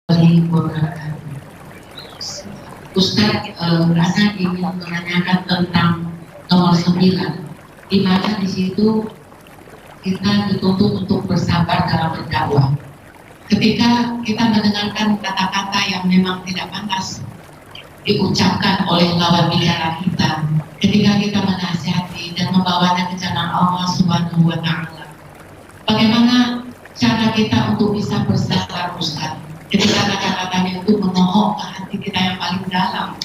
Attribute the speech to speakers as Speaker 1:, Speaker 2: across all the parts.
Speaker 1: Wabarakatuh. Ustaz, Ana ingin menanyakan tentang nomor 9, di mana di situ kita dituntut untuk bersabar dalam berdakwah. Ketika kita mendengarkan kata-kata yang memang tidak pantas diucapkan oleh lawan bicara kita, ketika kita menasihati dan membawanya ke jalan Allah Subhanahu wa Ta'ala, bagaimana cara kita untuk bisa bersabar, Ustaz, ketika kata-katanya itu menohok ke hati kita yang paling dalam,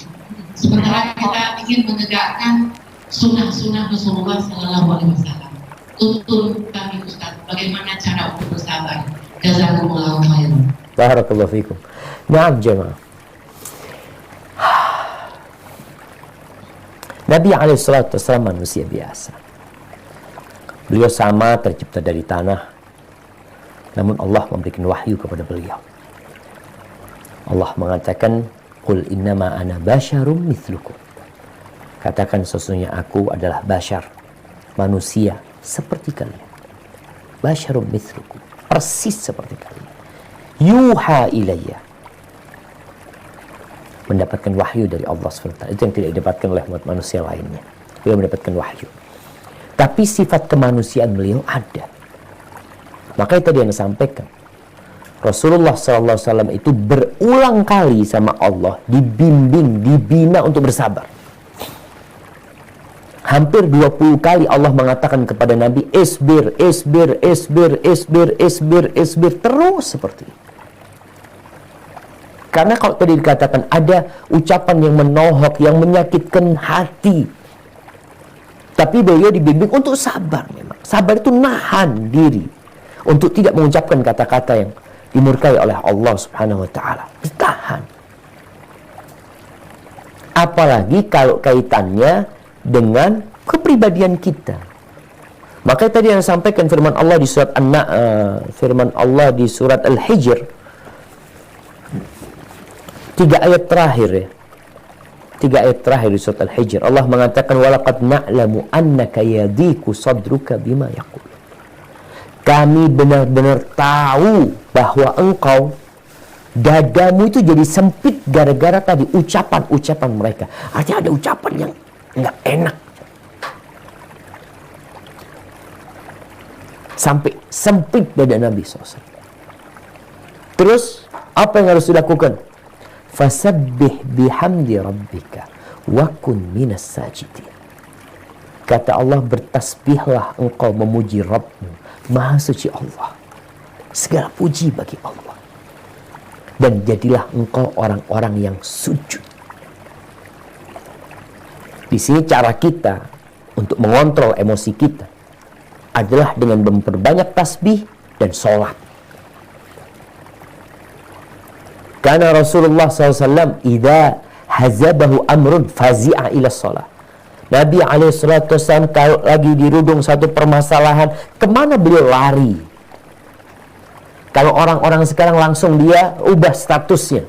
Speaker 1: sementara kita ingin menegakkan sunnah-sunnah Rasulullah Sallallahu Alaihi Wasallam. Tuntun kami, Ustaz, bagaimana cara untuk bersabar. Jazakumullahu khairan.
Speaker 2: Barakallahu fikum. Naam jemaah. Nabi SAW manusia biasa. Beliau sama tercipta dari tanah, namun Allah memberikan wahyu kepada beliau. Allah mengatakan, "Qul innama ana basyarum mithlukum." Katakan sesungguhnya aku adalah bashar, manusia seperti kalian. Basyarum mithlukum, persis seperti kalian. Yuha ilayya, mendapatkan wahyu dari Allah SWT. Itu yang tidak didapatkan oleh umat manusia lainnya. Beliau mendapatkan wahyu. Tapi sifat kemanusiaan beliau ada. Makanya tadi yang disampaikan, Rasulullah SAW itu berulang kali sama Allah dibimbing, dibina untuk bersabar. Hampir 20 kali Allah mengatakan kepada Nabi, isbir, isbir, isbir, isbir, isbir, isbir, terus seperti itu. Karena kalau tadi dikatakan ada ucapan yang menohok, yang menyakitkan hati, tapi beliau dibimbing untuk sabar memang. Sabar itu nahan diri untuk tidak mengucapkan kata-kata yang dimurkai oleh Allah Subhanahu wa Ta'ala. Ditahan. Apalagi kalau kaitannya dengan kepribadian kita. Makanya tadi yang sampaikan firman Allah di surat firman Allah di surat Al-Hijr, 3 ayat terakhir ya. 3 ayat terakhir di surat Al-Hijr, Allah mengatakan, walaqad na'lamu annaka yadhiku sadruka bima yaqul. Kami benar-benar tahu bahwa engkau, dadamu itu jadi sempit gara-gara tadi ucapan-ucapan mereka. Artinya ada ucapan yang nggak enak, sampai sempit dada Nabi SAW. Terus apa yang harus dilakukan? Fasabbih bihamdi rabbika wa kun minas sajidin. Kata Allah, bertasbihlah engkau memuji Rabbmu. Maha suci Allah, segala puji bagi Allah, dan jadilah engkau orang-orang yang sujud. Di sini cara kita untuk mengontrol emosi kita adalah dengan memperbanyak tasbih dan sholat. Karena Rasulullah SAW idza hazabahu amrun fazi'a ila sholat. Nabi SAW kalau lagi dirudung satu permasalahan, kemana beliau lari? Kalau orang-orang sekarang langsung dia ubah statusnya.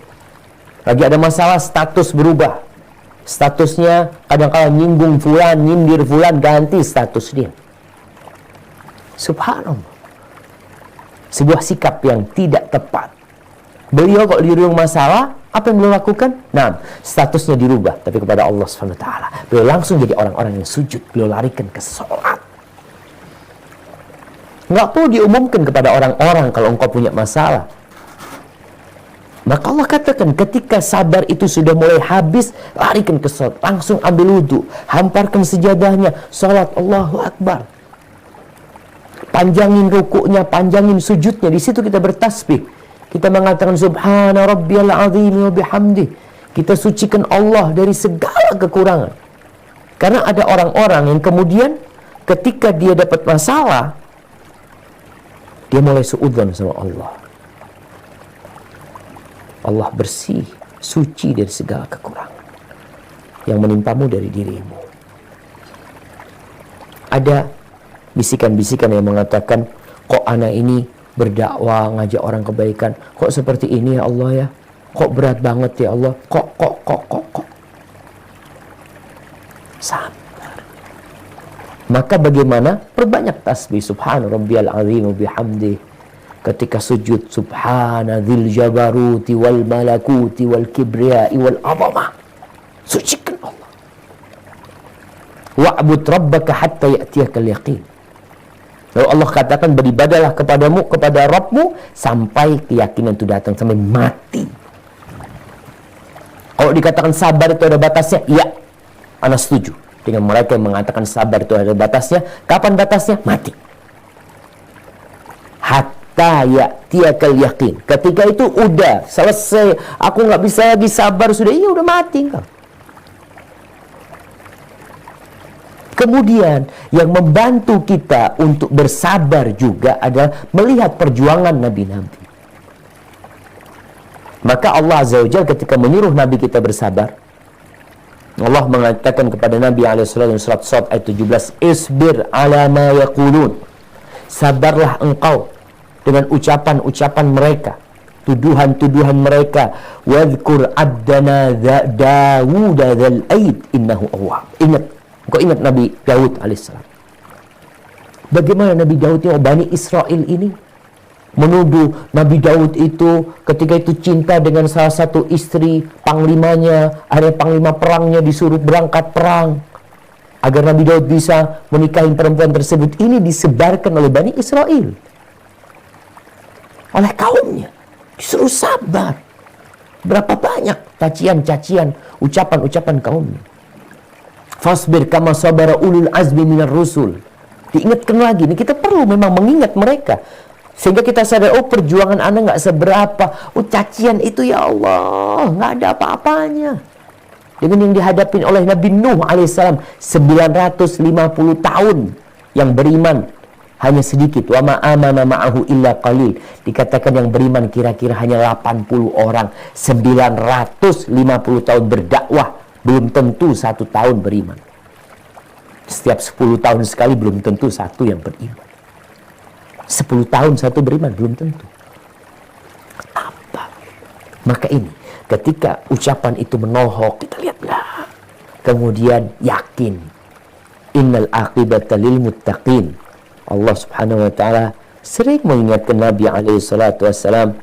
Speaker 2: Lagi ada masalah, status berubah. Statusnya kadang-kadang nyinggung fulan, nyindir fulan, ganti status dia. Subhanallah. Sebuah sikap yang tidak tepat. Beliau kalau dirudung masalah, apa yang beliau lakukan? Nah, statusnya dirubah, tapi kepada Allah SWT. Beliau langsung jadi orang-orang yang sujud. Beliau larikan ke sholat. Nggak perlu diumumkan kepada orang-orang kalau engkau punya masalah. Maka Allah katakan, ketika sabar itu sudah mulai habis, larikan ke sholat. Langsung ambil wudhu, hamparkan sejadahnya, sholat, Allahu Akbar. Panjangin rukuknya, panjangin sujudnya. Di situ kita bertasbih. Kita mengatakan subhana rabbiyal azim wa bihamdih. Kita sucikan Allah dari segala kekurangan. Karena ada orang-orang yang kemudian ketika dia dapat masalah, dia mulai suudzon sama Allah. Allah bersih, suci dari segala kekurangan yang menimpamu dari dirimu. Ada bisikan-bisikan yang mengatakan, kok anak ini berdakwah, ngajak orang kebaikan, kok seperti ini ya Allah ya? Kok berat banget ya Allah? Kok. Sabar. Maka bagaimana? Perbanyak tasbih, subhana rabbiyal azim wa bihamdih. ketika sujud, subhana dzil jabaruti wal malakuti wal kibriyai wal azamah, sucikan Allah. Wa'bud rabbaka hatta ya'tiyakal yaqin. Lalu Allah katakan, beribadalah kepadamu, kepada Rabbmu, sampai keyakinan itu datang, sampai mati. Kalau dikatakan sabar itu ada batasnya, ya, ana setuju dengan mereka yang mengatakan sabar itu ada batasnya. Kapan batasnya? Mati. Hatta ya'tiyakal yaqin. Ketika itu udah selesai, aku nggak bisa lagi sabar, sudah, iya udah mati engkau. Kemudian yang membantu kita untuk bersabar juga adalah melihat perjuangan nabi-nabi. Maka Allah Azza wa Jalla ketika menyuruh Nabi kita bersabar, Allah mengatakan kepada Nabi alaihi surat Shad ayat 17, "Isbir ala ma yaqulun." Sabarlah engkau dengan ucapan-ucapan mereka, tuduhan-tuduhan mereka. "Wadhkur abdana Dawud dzal aid innahu awwab." Engkau ingat Nabi Daud alaihissalam. Bagaimana Nabi Daud yang Bani Israel ini menuduh Nabi Daud itu ketika itu cinta dengan salah satu istri panglimanya, ada panglima perangnya, disuruh berangkat perang agar Nabi Daud bisa menikahi perempuan tersebut. Ini disebarkan oleh Bani Israel, oleh kaumnya, disuruh sabar. Berapa banyak cacian-cacian, ucapan-ucapan kaumnya. Fasbir kama sabara ulul azmi minar rusul. Diingatkan lagi, ini kita perlu memang mengingat mereka, sehingga kita sadar, oh perjuangan Anda nggak seberapa. Oh cacian itu ya Allah, nggak ada apa-apanya dengan yang dihadapin oleh Nabi Nuh alaihissalam. 950 tahun yang beriman hanya sedikit. Wa ma amana ma'ahu illa qalil. Dikatakan yang beriman kira-kira hanya 80 orang. 950 tahun berdakwah, belum tentu 1 tahun beriman. Setiap 10 tahun sekali belum tentu 1 yang beriman. 10 tahun 1 beriman belum tentu. Apa? Maka ini, ketika ucapan itu menohok, kita lihatlah. Kemudian yakin. Innal aqibata lil muttaqin. Allah Subhanahu wa taala sering mengingatkan Nabi alaihi salatu wassalam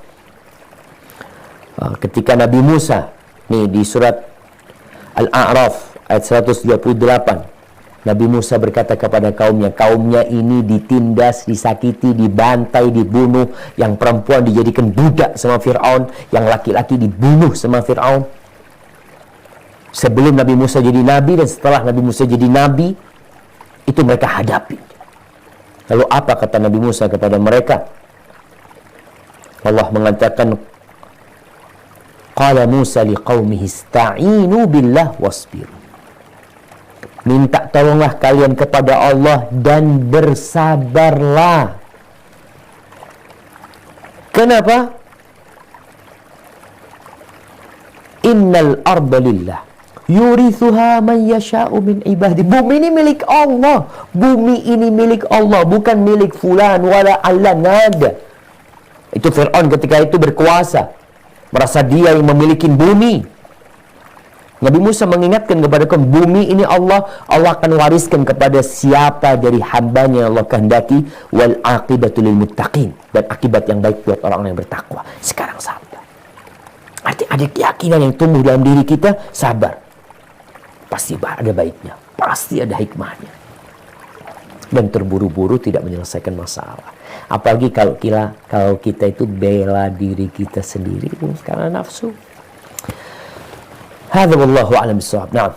Speaker 2: ketika Nabi Musa, nih di surat Al-A'raf ayat 138. Nabi Musa berkata kepada kaumnya ini ditindas, disakiti, dibantai, dibunuh. Yang perempuan dijadikan budak sama Fir'aun, yang laki-laki dibunuh sama Fir'aun. Sebelum Nabi Musa jadi nabi dan setelah Nabi Musa jadi nabi, itu mereka hadapi. Lalu apa kata Nabi Musa kepada mereka? Allah mengatakan, qala Musa liqaumihi ista'inu billah wasbiru. Minta tolonglah kalian kepada Allah dan bersabarlah. Kenapa? Innal arda lillah yurithuha man yasha'u min ibadi. Bumi ini milik Allah. Bumi ini milik Allah, bukan milik fulan wala allan, nada. Itu Fir'aun ketika itu berkuasa, merasa dia yang memiliki bumi. Nabi Musa mengingatkan kepada kaum, bumi ini Allah akan wariskan kepada siapa dari hambanya yang Allah kehendaki. Wal aqibatu lil muttaqin, dan akibat yang baik buat orang yang bertakwa. Sekarang sabar. Artinya ada keyakinan yang tumbuh dalam diri kita, sabar. Pasti ada baiknya, pasti ada hikmahnya. Dan terburu-buru tidak menyelesaikan masalah. Apalagi kalau kita itu bela diri kita sendiri karena nafsu. هذا والله أعلم بالصواب. نعم.